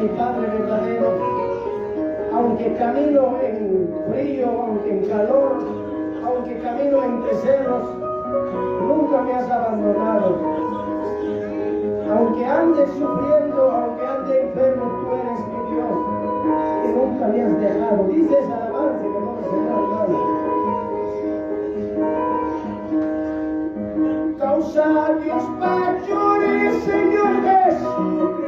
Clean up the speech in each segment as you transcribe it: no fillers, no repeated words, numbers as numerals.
mi Padre verdadero. Aunque camino en frío, aunque en calor, aunque camino entre cerros, nunca me has abandonado. Aunque ande sufriendo, aunque ande enfermo, tú eres mi Dios, que nunca me has dejado. Dice esa alabanza que no me se da. Causa Dios mayores, Señor Jesucristo.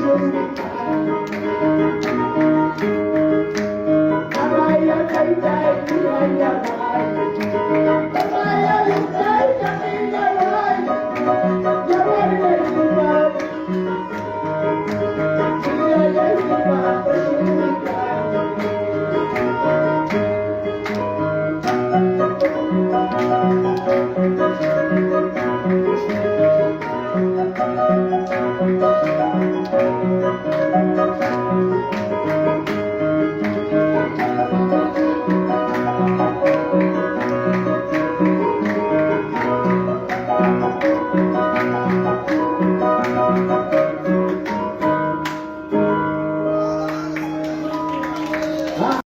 Thank you.